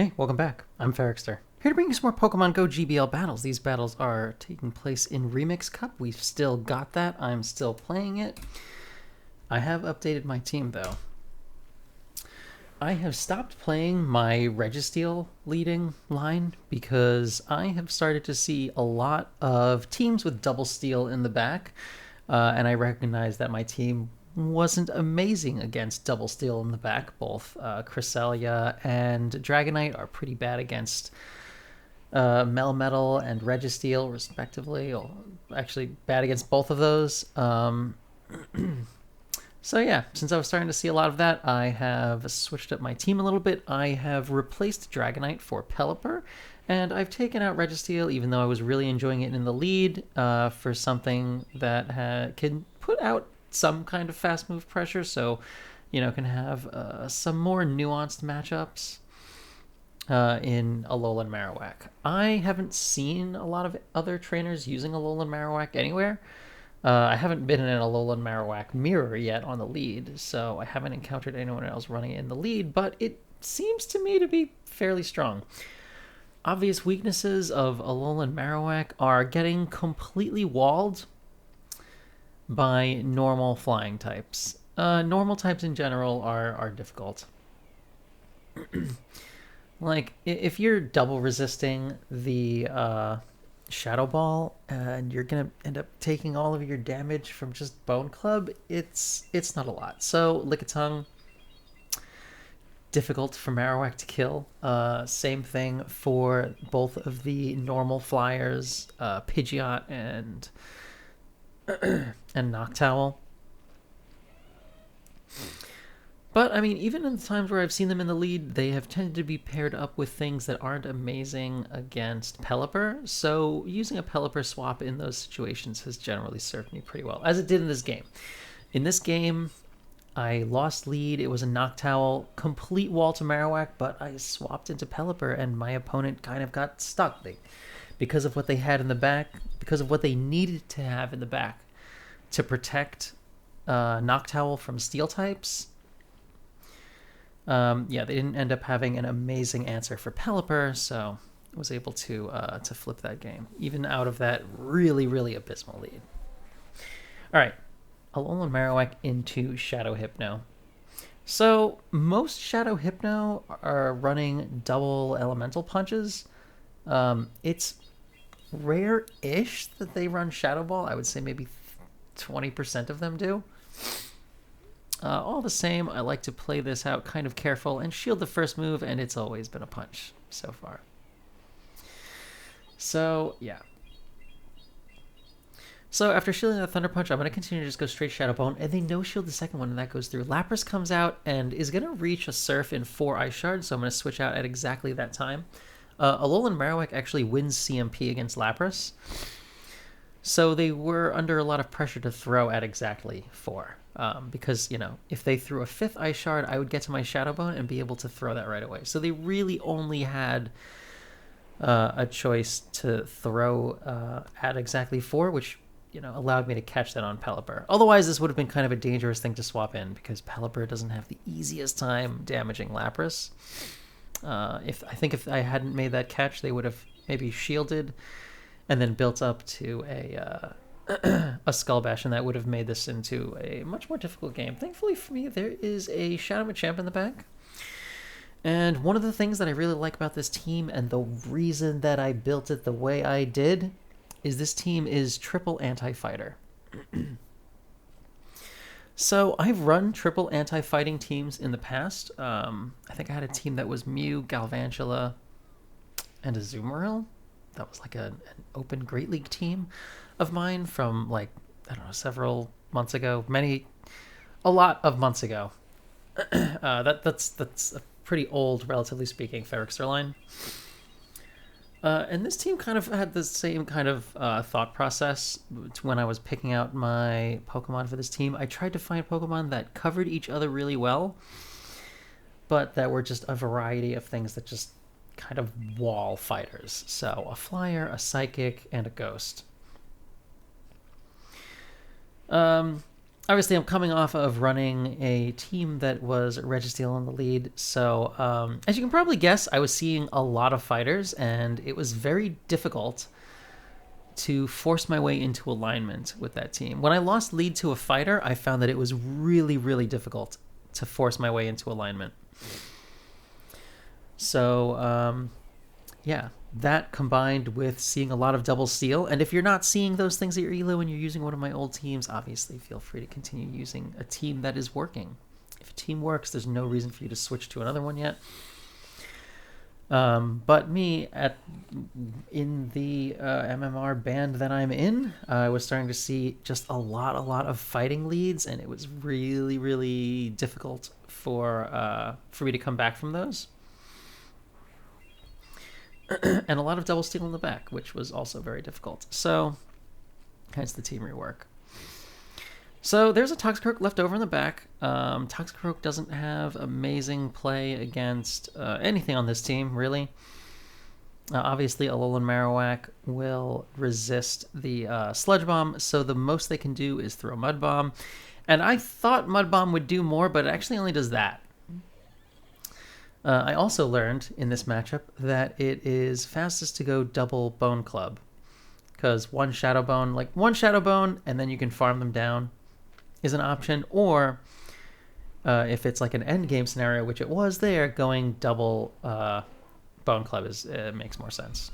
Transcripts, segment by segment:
Hey, welcome back. I'm Ferrikster. Here to bring you some more Pokemon Go GBL battles. These battles are taking place in Remix Cup. We've still got that. I'm still playing it. I have updated my team, though. I have stopped playing my Registeel leading line because I have started to see a lot of teams with Double Steel in the back, and I recognize that my team wasn't amazing against Double Steel in the back. Both Cresselia and Dragonite are pretty bad against Melmetal and Registeel, respectively. Actually, bad against both of those. So yeah, since I was starting to see a lot of that, I have switched up my team a little bit. I have replaced Dragonite for Pelipper, and I've taken out Registeel, even though I was really enjoying it in the lead, for something that can put out some kind of fast move pressure, so can have some more nuanced matchups in Alolan Marowak. I haven't seen a lot of other trainers using Alolan Marowak anywhere. I haven't been in an Alolan Marowak mirror yet on the lead, so I haven't encountered anyone else running it in the lead, but it seems to me to be fairly strong. Obvious weaknesses of Alolan Marowak are getting completely walled by normal flying types. Normal types in general are difficult. Like, if you're double resisting the Shadow Ball and you're going to end up taking all of your damage from just Bone Club, it's not a lot. So, Lickitung, difficult for Marowak to kill. Same thing for both of the normal flyers, Pidgeot and Noctowl. But, I mean, even in the times where I've seen them in the lead, they have tended to be paired up with things that aren't amazing against Pelipper, so using a Pelipper swap in those situations has generally served me pretty well, as it did in this game. In this game, I lost lead, it was a Noctowl, complete wall to Marowak, but I swapped into Pelipper, and my opponent kind of got stuck. Because of what they had in the back, because of what they needed to have in the back to protect Noctowl from Steel types. They didn't end up having an amazing answer for Pelipper, so I was able to flip that game, even out of that really, really abysmal lead. All right, Alolan Marowak into Shadow Hypno. So most Shadow Hypno are running double elemental punches. It's rare-ish that they run Shadow Ball. I would say maybe 20% of them do. All the same, I like to play this out kind of careful and shield the first move, and it's always been a punch so far. So, yeah. So after shielding that Thunder Punch, I'm going to continue to just go straight Shadow Bone, and they no-shield the second one, and that goes through. Lapras comes out and is going to reach a Surf in 4 Ice Shards, so I'm going to switch out at exactly that time. Alolan Marowak actually wins CMP against Lapras, so they were under a lot of pressure to throw at exactly 4. Because, if they threw a 5th Ice Shard, I would get to my Shadow Bone and be able to throw that right away. So they really only had a choice to throw at exactly 4, which, allowed me to catch that on Pelipper. Otherwise, this would have been kind of a dangerous thing to swap in, because Pelipper doesn't have the easiest time damaging Lapras. If I hadn't made that catch, they would have maybe shielded and then built up to a Skull Bash, and that would have made this into a much more difficult game. Thankfully for me, there is a Shadow Machamp in the back. And one of the things that I really like about this team, and the reason that I built it the way I did, is this team is triple anti-fighter. So I've run triple anti-fighting teams in the past. I think I had a team that was Mew, Galvantula, and a Azumarill. That was like an open Great League team of mine from, several months ago. A lot of months ago. That's a pretty old, relatively speaking, Ferrikster line. And this team kind of had the same kind of thought process when I was picking out my Pokemon for this team. I tried to find Pokemon that covered each other really well, but that were just a variety of things that just kind of wall fighters. So a Flyer, a Psychic, and a Ghost. Obviously, I'm coming off of running a team that was Registeel in the lead, so as you can probably guess, I was seeing a lot of fighters, and it was very difficult to force my way into alignment with that team. When I lost lead to a fighter, I found that it was really, really difficult to force my way into alignment. So, yeah, that combined with seeing a lot of double steel, and if you're not seeing those things at your elo and you're using one of my old teams, obviously feel free to continue using a team that is working. If a team works, there's no reason for you to switch to another one yet. But me, in the MMR band that I'm in, I was starting to see just a lot of fighting leads, and it was really, really difficult for me to come back from those. And a lot of double steel in the back, which was also very difficult. So, hence the team rework. So there's a Toxicroak left over in the back. Toxicroak doesn't have amazing play against anything on this team, really. Obviously, Alolan Marowak will resist the Sludge Bomb, so the most they can do is throw Mud Bomb. And I thought Mud Bomb would do more, but it actually only does that. I also learned in this matchup that it is fastest to go double Bone Club, because one Shadow Bone, and then you can farm them down, is an option. Or if it's like an end game scenario, which it was there, going double Bone Club makes more sense.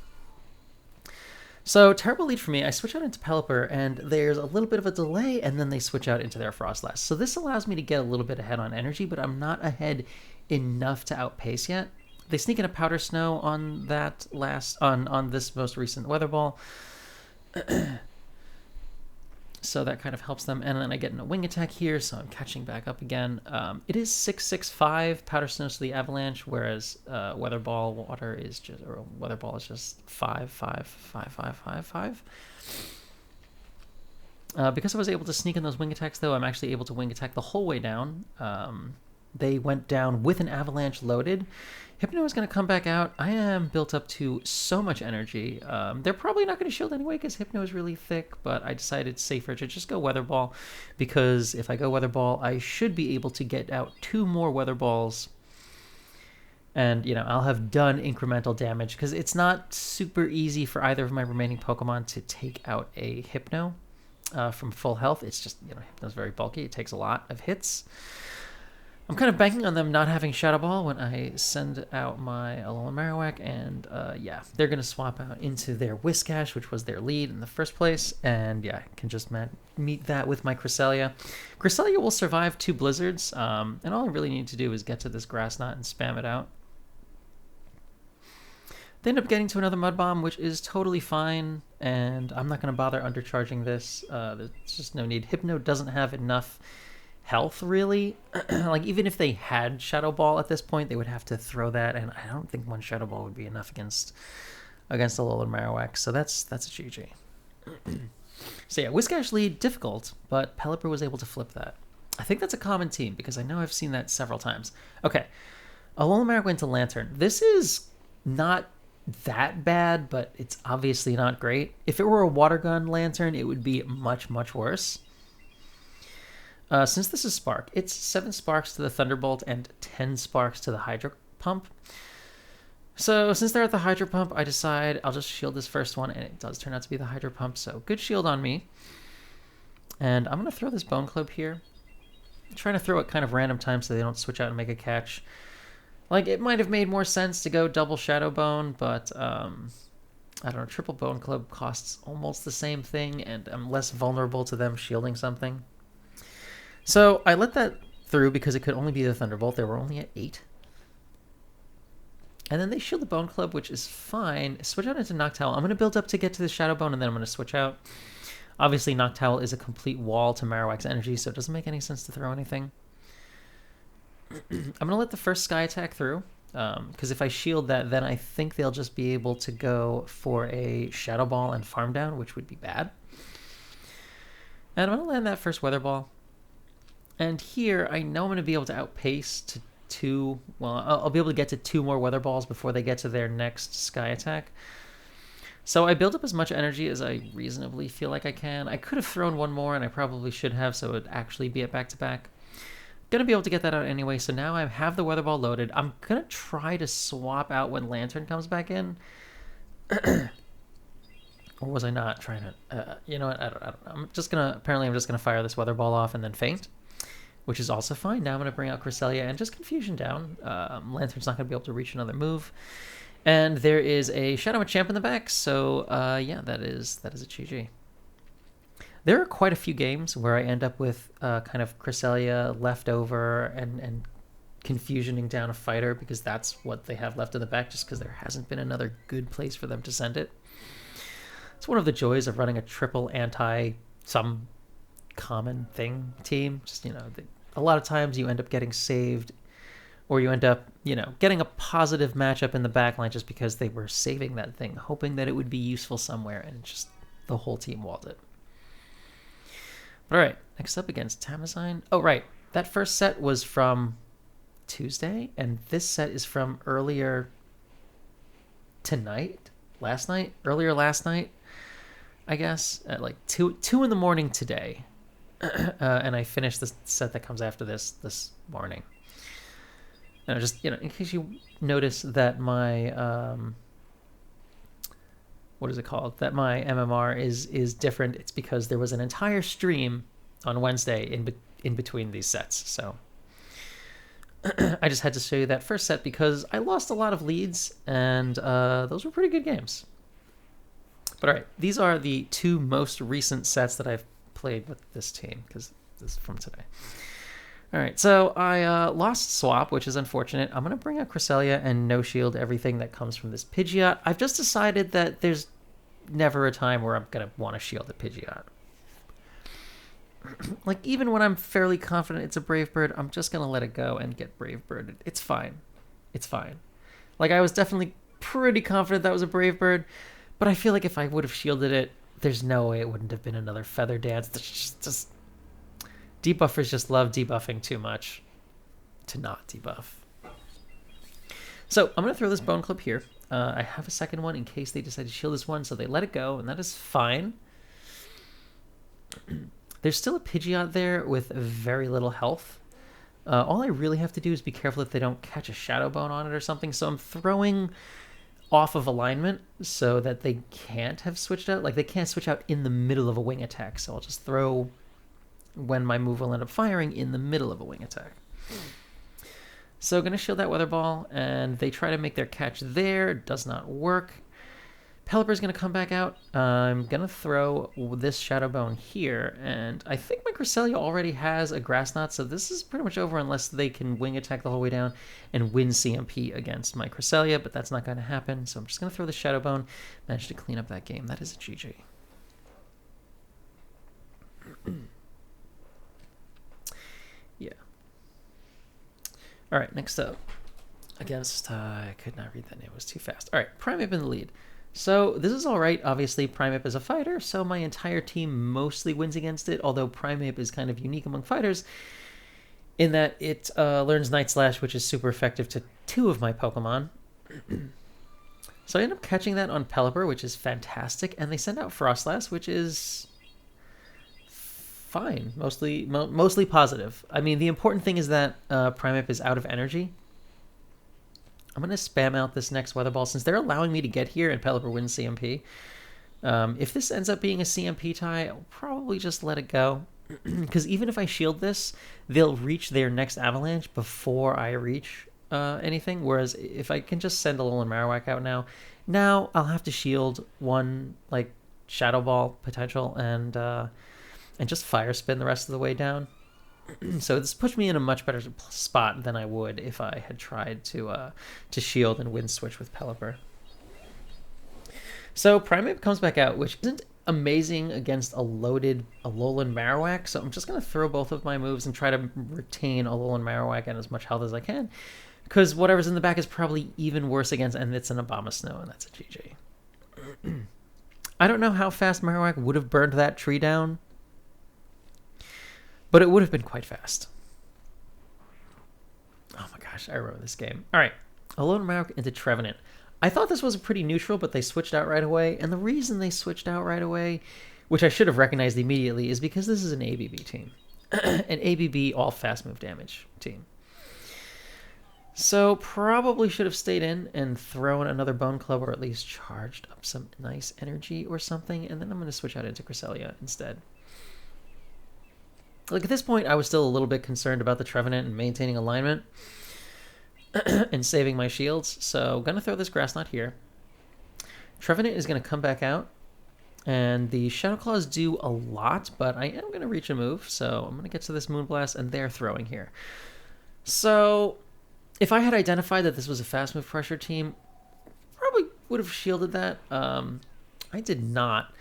So terrible lead for me. I switch out into Pelipper, and there's a little bit of a delay, and then they switch out into their Frostlass. So this allows me to get a little bit ahead on energy, but I'm not ahead enough to outpace yet. They sneak in a Powder Snow on that on this most recent Weather Ball. So that kind of helps them. And then I get in a Wing Attack here, so I'm catching back up again. It is 6-6-5 Powder Snow to the Avalanche, whereas Weather Ball is just 5-5-5-5-5-5. Because I was able to sneak in those Wing Attacks, though, I'm actually able to Wing Attack the whole way down. They went down with an Avalanche loaded. Hypno is going to come back out. I am built up to so much energy. They're probably not going to shield anyway because Hypno is really thick, but I decided it's safer to just go Weather Ball, because if I go Weather Ball, I should be able to get out 2 more Weather Balls. And, I'll have done incremental damage, because it's not super easy for either of my remaining Pokemon to take out a Hypno from full health. It's just, Hypno's very bulky. It takes a lot of hits. I'm kind of banking on them not having Shadow Ball when I send out my Alolan Marowak, and yeah, they're going to swap out into their Whiscash, which was their lead in the first place, and yeah, I can just meet that with my Cresselia. Cresselia will survive 2 Blizzards, and all I really need to do is get to this Grass Knot and spam it out. They end up getting to another Mud Bomb, which is totally fine, and I'm not going to bother undercharging this. There's just no need. Hypno doesn't have enough health, really. Like, even if they had Shadow Ball at this point, they would have to throw that, and I don't think 1 Shadow Ball would be enough against Alolan Marowak, so that's a GG. So yeah, Whiscash lead, difficult, but Pelipper was able to flip that. I think that's a common team, because I know I've seen that several times. Okay, Alolan Marowak went to Lanturn. This is not that bad, but it's obviously not great. If it were a Water Gun Lanturn, it would be much, much worse. Since this is Spark, it's 7 Sparks to the Thunderbolt and 10 Sparks to the Hydro Pump. So since they're at the Hydro Pump, I decide I'll just shield this first one, and it does turn out to be the Hydro Pump, so good shield on me. And I'm going to throw this Bone Club here. I'm trying to throw it kind of random times so they don't switch out and make a catch. Like, it might have made more sense to go double Shadow Bone, but I don't know, triple Bone Club costs almost the same thing, and I'm less vulnerable to them shielding something. So I let that through because it could only be the Thunderbolt. They were only at 8. And then they shield the Bone Club, which is fine. Switch out into Noctowl. I'm going to build up to get to the Shadow Bone, and then I'm going to switch out. Obviously, Noctowl is a complete wall to Marowak's energy, so it doesn't make any sense to throw anything. I'm going to let the first Sky Attack through, because if I shield that, then I think they'll just be able to go for a Shadow Ball and Farm Down, which would be bad. And I'm going to land that first Weather Ball. And here, I know I'm going to be able to outpace to 2... Well, I'll be able to get to 2 more Weather Balls before they get to their next Sky Attack. So I build up as much energy as I reasonably feel like I can. I could have thrown one more, and I probably should have, so it would actually be a back-to-back. Gonna be able to get that out anyway, so now I have the Weather Ball loaded. I'm gonna try to swap out when Lanturn comes back in. Or was I not trying to? You know what? I don't know. Apparently I'm just gonna fire this Weather Ball off and then faint, which is also fine. Now I'm gonna bring out Cresselia and just Confusion down. Lantern's not gonna be able to reach another move. And there is a Shadow Machamp in the back, so yeah, that is a GG. There are quite a few games where I end up with kind of Cresselia left over and confusioning down a fighter because that's what they have left in the back, just because there hasn't been another good place for them to send it. It's one of the joys of running a triple some common thing team. Just, you know, a lot of times you end up getting saved, or you end up, you know, getting a positive matchup in the backline just because they were saving that thing, hoping that it would be useful somewhere, and just the whole team walled it. All right, next up against Tamazine. Oh, right. That first set was from Tuesday, and this set is from earlier last night, I guess, at like 2 in the morning today. And I finished the set that comes after this morning. And just, you know, in case you notice that my what is it called? That my MMR is different. It's because there was an entire stream on Wednesday in between these sets. So I just had to show you that first set because I lost a lot of leads, and those were pretty good games. But all right, these are the 2 most recent sets that I've played with this team, because this is from today. All right, so I lost Swap, which is unfortunate. I'm going to bring out Cresselia and no-shield everything that comes from this Pidgeot. I've just decided that there's never a time where I'm going to want to shield a Pidgeot. Like, even when I'm fairly confident it's a Brave Bird, I'm just going to let it go and get Brave Bird. It's fine. It's fine. Like, I was definitely pretty confident that was a Brave Bird, but I feel like if I would have shielded it, there's no way it wouldn't have been another Feather Dance. Just debuffers just love debuffing too much to not debuff. So I'm going to throw this Bone Clip here. I have a second one in case they decide to shield this one, so they let it go, and that is fine. There's still a Pidgeot there with very little health. All I really have to do is be careful that they don't catch a Shadow Bone on it or something, so I'm throwing off of alignment so that they can't have switched out. Like, they can't switch out in the middle of a wing attack, so I'll just throw when my move will end up firing in the middle of a wing attack. So going to shield that Weather Ball, and they try to make their catch there. Does not work. Pelipper's going to come back out. I'm going to throw this Shadow Bone here, and I think my Cresselia already has a Grass Knot, so this is pretty much over unless they can wing attack the whole way down and win CMP against my Cresselia, but that's not going to happen, so I'm just going to throw the Shadow Bone. Managed to clean up that game. That is a GG. Yeah. All right, next up. Against, I could not read that name, it was too fast. All right, Primeape in the lead. So this is all right. Obviously, Primeape is a fighter, so my entire team mostly wins against it, although Primeape is kind of unique among fighters in that it learns Night Slash, which is super effective to 2 of my Pokemon. So I end up catching that on Pelipper, which is fantastic, and they send out Frostlass, which is fine, mostly positive. I mean, the important thing is that Primeape is out of energy. I'm going to spam out this next Weather Ball since they're allowing me to get here and Pelipper wins CMP. If this ends up being a CMP tie, I'll probably just let it go. Because even if I shield this, they'll reach their next Avalanche before I reach anything. Whereas if I can just send Alolan Marowak out now I'll have to shield one like Shadow Ball potential and just Fire Spin the rest of the way down. So this puts me in a much better spot than I would if I had tried to shield and Wind Switch with Pelipper. So Primeape comes back out, which isn't amazing against a loaded Alolan Marowak, so I'm just going to throw both of my moves and try to retain Alolan Marowak and as much health as I can, because whatever's in the back is probably even worse against, and it's an Abomasnow, and that's a GG. I don't know how fast Marowak would have burned that tree down, but it would have been quite fast. Oh my gosh, I remember this game. All right, Alolan Marowak into Trevenant. I thought this was pretty neutral, but they switched out right away. And the reason they switched out right away, which I should have recognized immediately, is because this is an ABB team. An ABB all fast move damage team. So probably should have stayed in and thrown another Bone Club, or at least charged up some nice energy or something. And then I'm going to switch out into Cresselia instead. Like at this point, I was still a little bit concerned about the Trevenant and maintaining alignment and saving my shields. So I'm going to throw this Grass Knot here. Trevenant is going to come back out. And the Shadow Claws do a lot, but I am going to reach a move. So I'm going to get to this Moonblast, and they're throwing here. So if I had identified that this was a fast move pressure team, probably would have shielded that. I did not.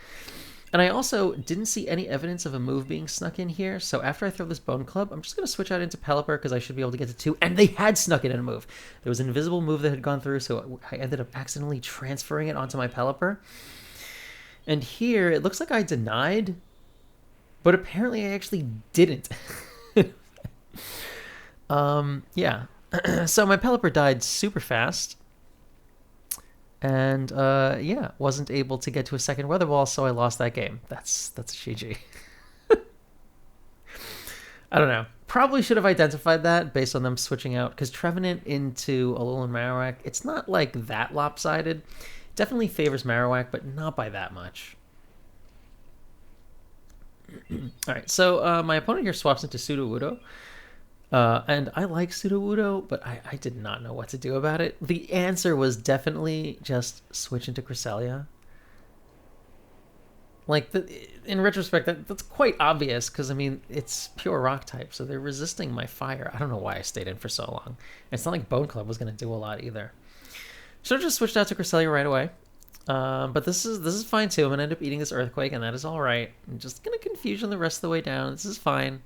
And I also didn't see any evidence of a move being snuck in here. So after I throw this Bone Club, I'm just going to switch out into Pelipper because I should be able to get to 2. And they had snuck it in a move. There was an invisible move that had gone through, so I ended up accidentally transferring it onto my Pelipper. And here, it looks like I denied, but apparently I actually didn't. Yeah. So my Pelipper died super fast. And, yeah, wasn't able to get to a second Weather Ball, so I lost that game. That's GG. I don't know. Probably should have identified that based on them switching out, because Trevenant into Alolan Marowak, it's not like that lopsided. Definitely favors Marowak, but not by that much. Alright, so my opponent here swaps into Sudowoodo. And I like Sudowoodo, but I did not know what to do about it. The answer was definitely just switch into Cresselia. Like, in retrospect, that's quite obvious, because, I mean, it's pure rock type, so they're resisting my fire. I don't know why I stayed in for so long. It's not like Bone Club was going to do a lot either. Should have just switched out to Cresselia right away. But this is fine too. I'm going to end up eating this Earthquake, and that is alright. I'm just going to Confusion the rest of the way down. This is fine.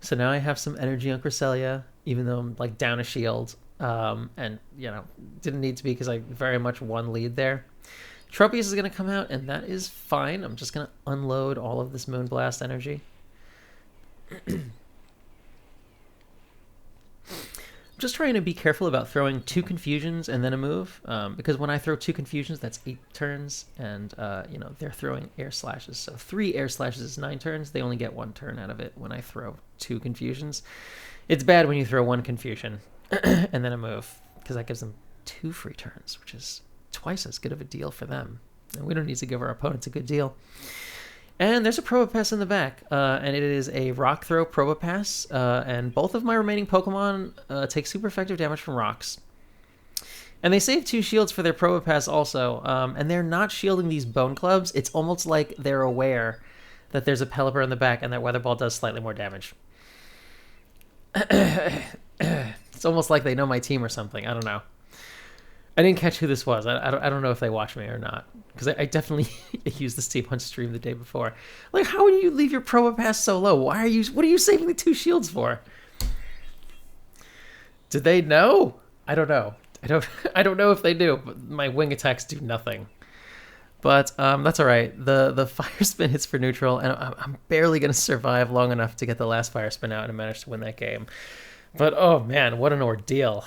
So now I have some energy on Cresselia, even though I'm like down a shield. And, you know, didn't need to be because I very much won lead there. Tropius is going to come out, and that is fine. I'm just going to unload all of this Moonblast energy. Just trying to be careful about throwing 2 Confusions and then a move, because when I throw 2 Confusions, that's 8 turns, and you know, they're throwing Air Slashes. So 3 Air Slashes is 9 turns. They only get 1 turn out of it when I throw 2 Confusions. It's bad when you throw 1 Confusion and then a move, because that gives them 2 free turns, which is twice as good of a deal for them. And we don't need to give our opponents a good deal. And there's a Probopass in the back, and it is a Rock Throw Probopass, and both of my remaining Pokemon take super effective damage from rocks. And they save 2 shields for their Probopass also, and they're not shielding these Bone Clubs. It's almost like they're aware that there's a Pelipper in the back and that Weather Ball does slightly more damage. It's almost like they know my team or something. I don't know. I didn't catch who this was. I don't know if they watched me or not, because I definitely used this team on stream the day before. Like, how would you leave your Probopass so low? What are you saving the 2 shields for? Did they know? I don't know. I don't know if they do, but my wing attacks do nothing. But that's all right. The Fire Spin hits for neutral, and I'm barely going to survive long enough to get the last Fire Spin out and manage to win that game. But, oh man, what an ordeal.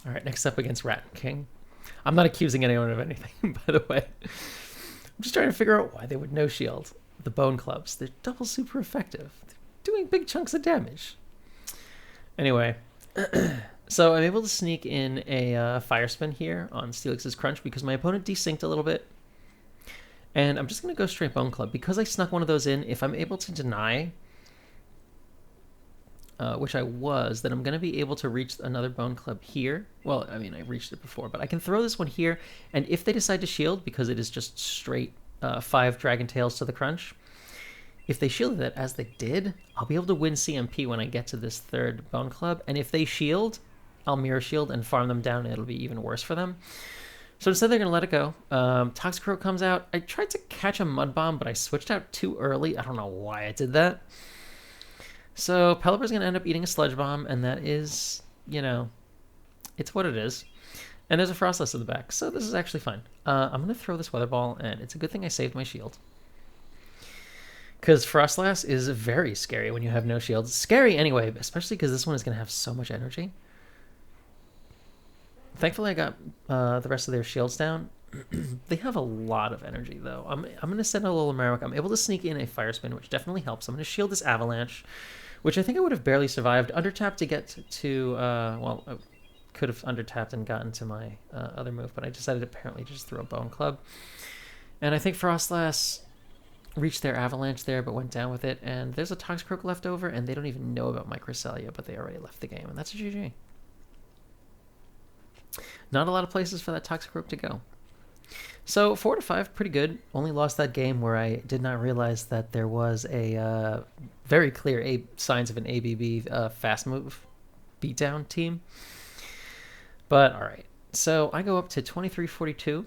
All right, next up against Rat King. I'm not accusing anyone of anything, by the way. I'm just trying to figure out why they would no-shield the Bone Clubs. They're double super effective. They're doing big chunks of damage. Anyway, so I'm able to sneak in a Fire Spin here on Steelix's Crunch because my opponent desynced a little bit. And I'm just going to go straight Bone Club. Because I snuck one of those in, if I'm able to deny, which I was, then I'm going to be able to reach another Bone Club here. Well, I mean, I reached it before, but I can throw this one here, and if they decide to shield, because it is just straight 5 Dragon Tails to the Crunch, if they shielded it, as they did, I'll be able to win CMP when I get to this 3rd Bone Club, and if they shield, I'll Mirror Shield and farm them down, and it'll be even worse for them. So instead, they're going to let it go. Toxicroak comes out. I tried to catch a Mud Bomb, but I switched out too early. I don't know why I did that. So Pelipper's going to end up eating a Sludge Bomb, and that is, you know, it's what it is. And there's a Frostless in the back, so this is actually fine. I'm going to throw this Weather Ball, and it's a good thing I saved my shield. Because Frostlass is very scary when you have no shield. It's scary anyway, especially because this one is going to have so much energy. Thankfully, I got the rest of their shields down. They have a lot of energy, though. I'm going to send a little Marowak. I'm able to sneak in a Fire Spin, which definitely helps. I'm going to shield this Avalanche, which I think I would have barely survived. Undertapped to get to, well, I could have undertapped and gotten to my other move, but I decided apparently to just throw a Bone Club. And I think Frostlass reached their Avalanche there, but went down with it. And there's a Toxicroak left over, and they don't even know about my Cresselia, but they already left the game, and that's a GG. Not a lot of places for that Toxicroak to go. So 4-5, pretty good. Only lost that game where I did not realize that there was a very clear signs of an ABB fast move beatdown team. But all right, so I go up to 23-42.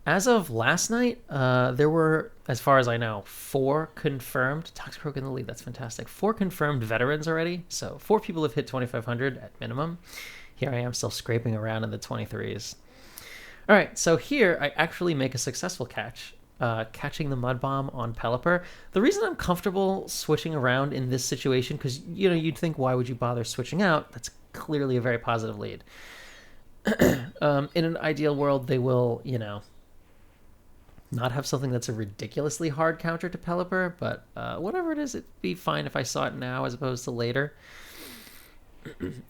As of last night, there were, as far as I know, 4 confirmed Toxicroak in the lead. That's fantastic. 4 confirmed veterans already. So 4 people have hit 2,500 at minimum. Here I am still scraping around in the 23s. All right, so here I actually make a successful catch, catching the Mud Bomb on Pelipper. The reason I'm comfortable switching around in this situation, because you'd think, why would you bother switching out? That's clearly a very positive lead. In an ideal world, they will, not have something that's a ridiculously hard counter to Pelipper, but whatever it is, it'd be fine if I saw it now as opposed to later.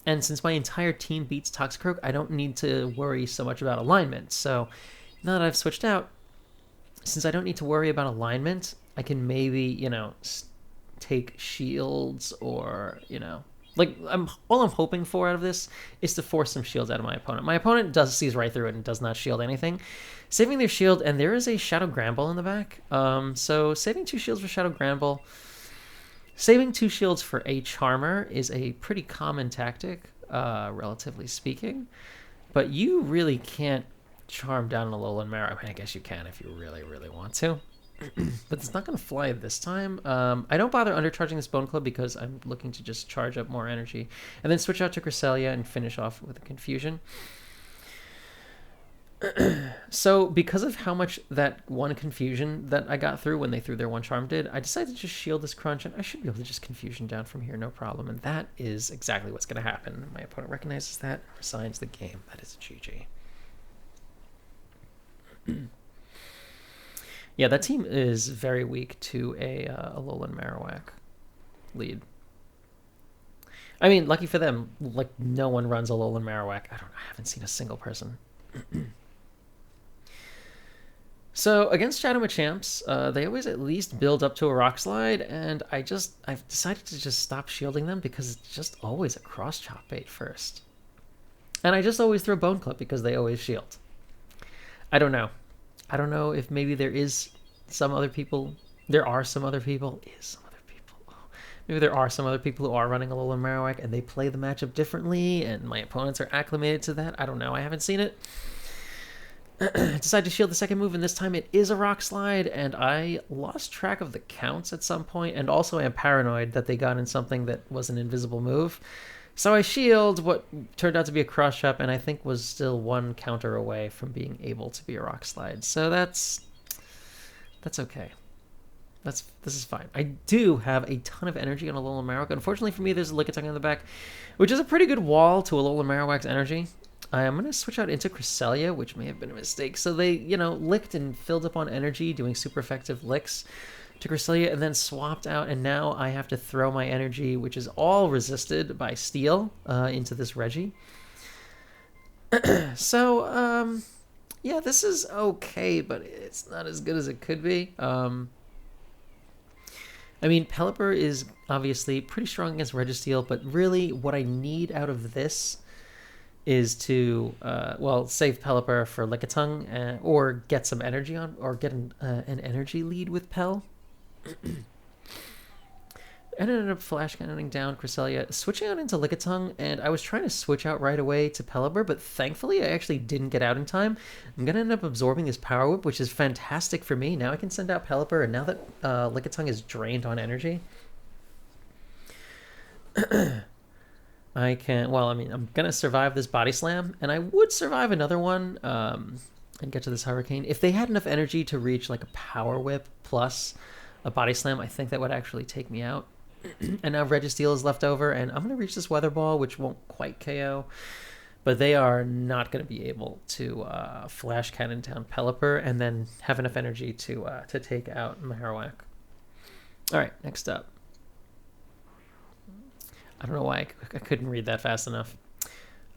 And since my entire team beats Toxicroak, I don't need to worry so much about alignment. So now that I've switched out, since I don't need to worry about alignment, I can maybe, take shields or, like all I'm hoping for out of this is to force some shields out of my opponent. My opponent sees right through it and does not shield anything. Saving their shield, and there is a Shadow Granbull in the back. So saving 2 shields for Shadow Granbull. Saving 2 shields for a Charmer is a pretty common tactic, relatively speaking. But you really can't charm down an Alolan Marowak. I mean, I guess you can if you really, really want to. But it's not going to fly this time. I don't bother undercharging this Bone Club because I'm looking to just charge up more energy. And then switch out to Cresselia and finish off with a Confusion. So because of how much that one Confusion that I got through when they threw their one Charm did, I decided to just shield this Crunch, and I should be able to just Confusion down from here, no problem. And that is exactly what's going to happen. My opponent recognizes that, resigns the game. That is a GG. Yeah, that team is very weak to a Alolan Marowak lead. I mean, lucky for them, like no one runs Alolan Marowak. I haven't seen a single person. So against Shadow Machamps, they always at least build up to a Rock Slide, and I've decided to just stop shielding them because it's just always a cross chop bait first. And I just always throw Bone Club because they always shield. I don't know. I don't know if maybe there are some other people. Maybe there are some other people who are running Alolan Marowak and they play the matchup differently and my opponents are acclimated to that. I don't know. I haven't seen it. Decided to shield the second move, and this time it is a Rock Slide, and I lost track of the counts at some point, and also I am paranoid that they got in something that was an invisible move. So I shield what turned out to be a cross chop, and I think was still 1 counter away from being able to be a Rock Slide. So that's okay. This is fine. I do have a ton of energy on Alolan Marowak. Unfortunately for me, there's a Lickitung in the back, which is a pretty good wall to Alolan Marowak's energy. I'm going to switch out into Cresselia, which may have been a mistake. So they, licked and filled up on energy, doing super effective licks to Cresselia, and then swapped out, and now I have to throw my energy, which is all resisted by Steel, into this Reggie. So, yeah, this is okay, but it's not as good as it could be. I mean, Pelipper is obviously pretty strong against Registeel, but really what I need out of this is to, save Pelipper for Lickitung, or get some energy on, or get an energy lead with Pel. I ended up flash cannonning down Cresselia, switching out into Lickitung, and I was trying to switch out right away to Pelipper, but thankfully I actually didn't get out in time. I'm going to end up absorbing this Power Whip, which is fantastic for me. Now I can send out Pelipper, and now that Lickitung is drained on energy, I can, I'm going to survive this Body Slam, and I would survive another one and get to this Hurricane. If they had enough energy to reach like a Power Whip plus a Body Slam, I think that would actually take me out. And now Registeel is left over, and I'm going to reach this Weather Ball, which won't quite KO. But they are not going to be able to Flash Cannon down Pelipper and then have enough energy to take out Marowak. All right, next up. I don't know why I couldn't read that fast enough.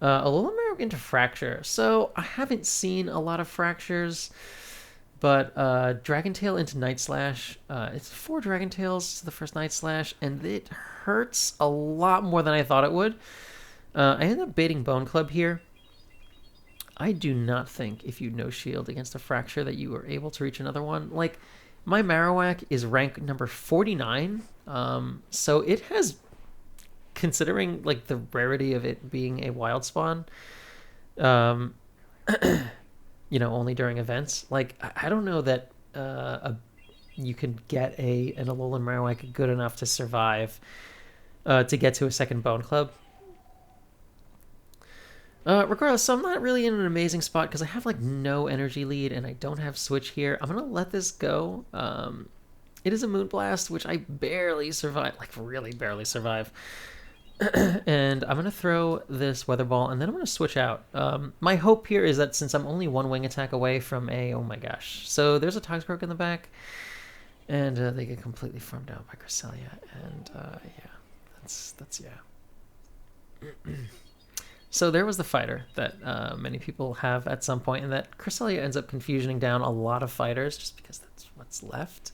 Alolan Marowak into Fracture. So I haven't seen a lot of Fractures, but Dragon Tail into Night Slash. It's 4 Dragon Tails to the first Night Slash, and it hurts a lot more than I thought it would. I ended up baiting Bone Club here. I do not think if you no shield against a Fracture that you are able to reach another one. Like, my Marowak is rank number 49, so it has, considering like the rarity of it being a wild spawn, you know, only during events. Like, I don't know that you can get an Alolan Marowak good enough to survive to get to a second Bone Club. Regardless, so I'm not really in an amazing spot because I have like no energy lead and I don't have switch here. I'm gonna let this go. It is a Moonblast, which I barely survive, like really barely survive. And I'm gonna throw this Weather Ball and then I'm gonna switch out. My hope here is that since I'm only 1 wing attack away from oh my gosh, so there's a Toxicroak in the back, and they get completely farmed out by Cresselia, and yeah, that's yeah. So there was the fighter that many people have at some point, and that Cresselia ends up confusioning down a lot of fighters just because that's what's left.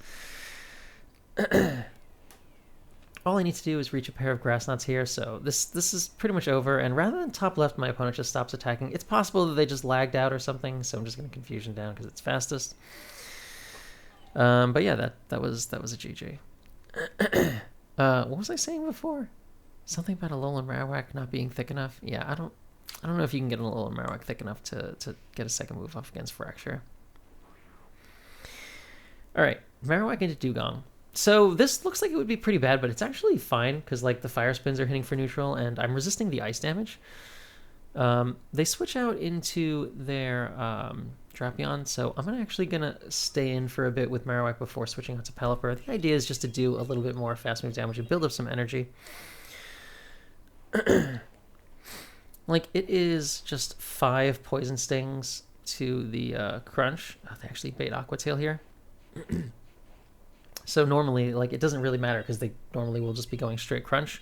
All I need to do is reach a pair of Grass Knots here, so this is pretty much over, and rather than top left, my opponent just stops attacking. It's possible that they just lagged out or something, so I'm just going to confusion down because it's fastest. But yeah, that was a GG. What was I saying before? Something about Alolan Marowak not being thick enough. Yeah, I don't know if you can get an Alolan Marowak thick enough to get a second move off against Fracture. All right, Marowak into Dugong. So this looks like it would be pretty bad, but it's actually fine because like the fire spins are hitting for neutral, and I'm resisting the ice damage. They switch out into their Drapion, so I'm actually gonna stay in for a bit with Marowak before switching out to Pelipper. The idea is just to do a little bit more fast move damage and build up some energy. Like, it is just 5 Poison Stings to the Crunch. Oh, they actually bait Aqua Tail here. So normally, like, it doesn't really matter because they normally will just be going straight Crunch.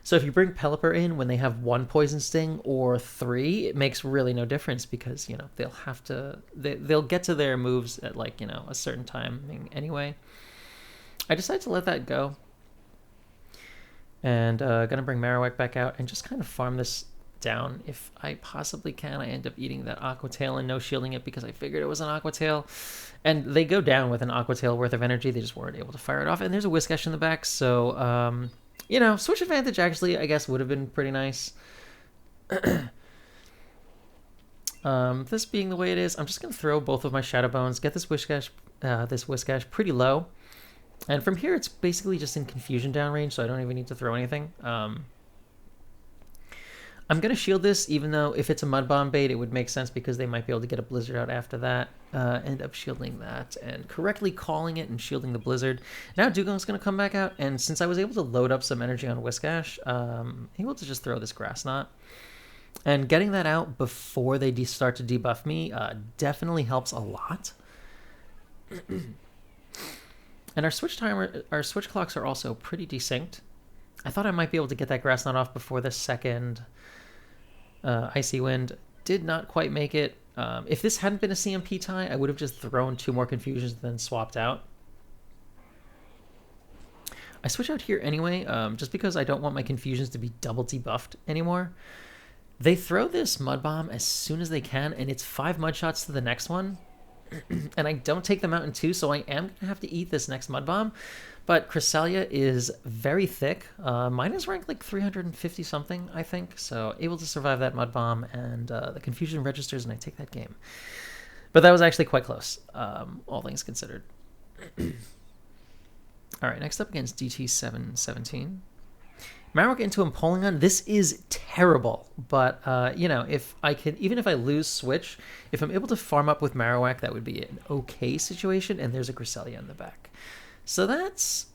So if you bring Pelipper in when they have 1 Poison Sting or 3, it makes really no difference because, you know, they'll have to... They'll get to their moves at, like, you know, a certain timing anyway. I decided to let that go. And gonna bring Marowak back out and just kind of farm this down if I possibly can. I end up eating that Aqua Tail and no shielding it because I figured it was an Aqua Tail. And they go down with an Aqua Tail worth of energy. They just weren't able to fire it off. And there's a Whiscash in the back, so you know, switch advantage actually I guess would have been pretty nice. This being the way it is, I'm just gonna throw both of my Shadow Bones, get this Whiscash pretty low. And from here, it's basically just in confusion down range, so I don't even need to throw anything. I'm going to shield this, even though if it's a Mud Bomb bait, it would make sense because they might be able to get a Blizzard out after that. End up shielding that and correctly calling it and shielding the Blizzard. Now Dugong's going to come back out, and since I was able to load up some energy on Whiscash, I'm able to just throw this Grass Knot. And getting that out before they start to debuff me definitely helps a lot. And our switch clocks are also pretty desynced. I thought I might be able to get that Grass Knot off before the second Icy Wind. Did not quite make it. If this hadn't been a CMP tie, I would have just thrown 2 more confusions and then swapped out. I switch out here anyway, just because I don't want my confusions to be double debuffed anymore. They throw this Mud Bomb as soon as they can, and it's 5 Mud Shots to the next one. And I don't take them out in 2, so I am going to have to eat this next Mud Bomb. But Cresselia is very thick. Mine is ranked like 350 something, I think. So able to survive that Mud Bomb, and the confusion registers, and I take that game. But that was actually quite close, all things considered. All right, next up against DT717. Marowak into Empoleon. This is terrible, but you know, if I can, even if I lose switch, if I'm able to farm up with Marowak, that would be an okay situation. And there's a Cresselia in the back, so that's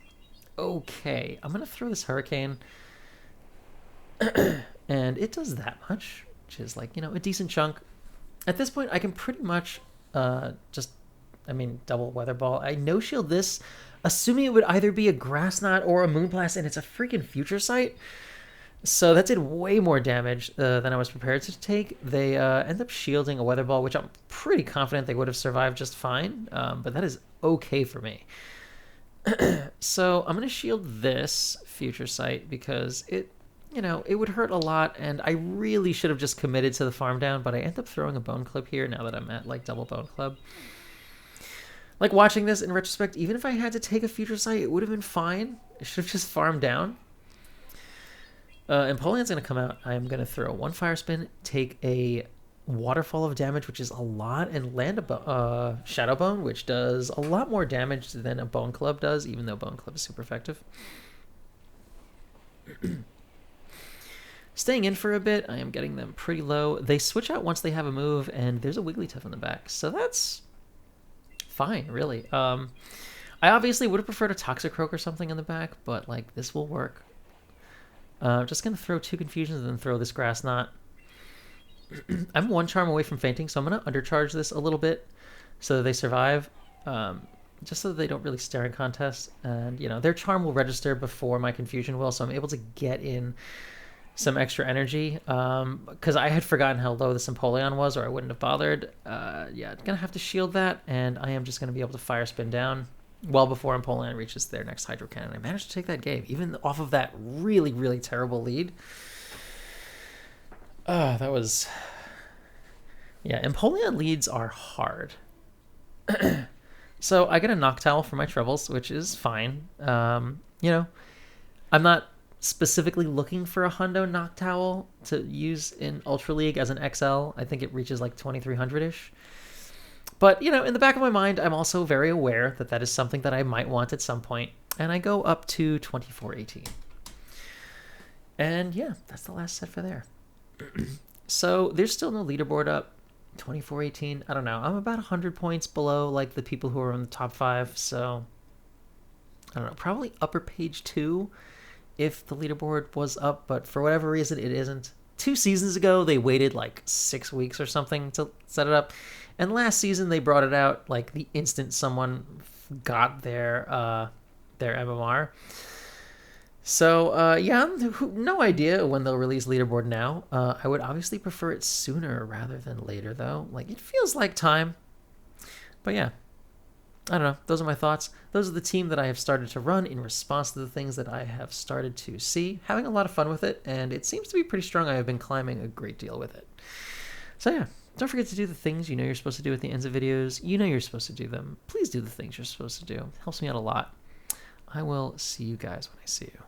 okay. I'm going to throw this Hurricane. And it does that much, which is like, you know, a decent chunk. At this point, I can pretty much double Weather Ball. I no-shield this, assuming it would either be a Grass Knot or a Moonblast, and it's a freaking Future Sight. So that did way more damage than I was prepared to take. They end up shielding a Weather Ball, which I'm pretty confident they would have survived just fine, but that is okay for me. So I'm going to shield this Future Sight because it would hurt a lot, and I really should have just committed to the farm down, but I end up throwing a Bone Club here now that I'm at, like, double Bone Club. Like, watching this in retrospect, even if I had to take a Future Sight, it would have been fine. I should have just farmed down. Empoleon's going to come out. I'm going to throw one Fire Spin, take a Waterfall of damage, which is a lot, and land a Shadow Bone, which does a lot more damage than a Bone Club does, even though Bone Club is super effective. Staying in for a bit, I am getting them pretty low. They switch out once they have a move, and there's a Wigglytuff in the back, so that's fine, really. I obviously would have preferred a Toxicroak or something in the back, but, like, this will work. I'm just going to throw 2 Confusions and then throw this Grass Knot. I'm 1 Charm away from fainting, so I'm going to undercharge this a little bit so that they survive, just so that they don't really stare in contests. And, you know, their Charm will register before my Confusion will, so I'm able to get in some extra energy, because I had forgotten how low this Empoleon was, or I wouldn't have bothered. Yeah, gonna have to shield that, and I am just going to be able to Fire Spin down well before Empoleon reaches their next Hydro Cannon. I managed to take that game, even off of that really, really terrible lead. That was... Yeah, Empoleon leads are hard. So I get a Noctowl for my troubles, which is fine. You know, I'm not specifically looking for a Hundo Noctowl to use in Ultra League as an XL. I think it reaches like 2300-ish. But, you know, in the back of my mind, I'm also very aware that that is something that I might want at some point. And I go up to 2418. And yeah, that's the last set for there. So there's still no leaderboard up. 2418, I don't know. I'm about 100 points below, like, the people who are in the top 5. So, I don't know. Probably upper page 2 if the leaderboard was up. But for whatever reason, it isn't. 2 seasons ago, they waited like 6 weeks or something to set it up. And last season, they brought it out like the instant someone got their MMR. So, yeah, no idea when they'll release leaderboard now. I would obviously prefer it sooner rather than later, though. Like, it feels like time. But yeah, I don't know. Those are my thoughts. Those are the team that I have started to run in response to the things that I have started to see. Having a lot of fun with it, and it seems to be pretty strong. I have been climbing a great deal with it. So yeah, don't forget to do the things you know you're supposed to do at the ends of videos. You know you're supposed to do them. Please do the things you're supposed to do. It helps me out a lot. I will see you guys when I see you.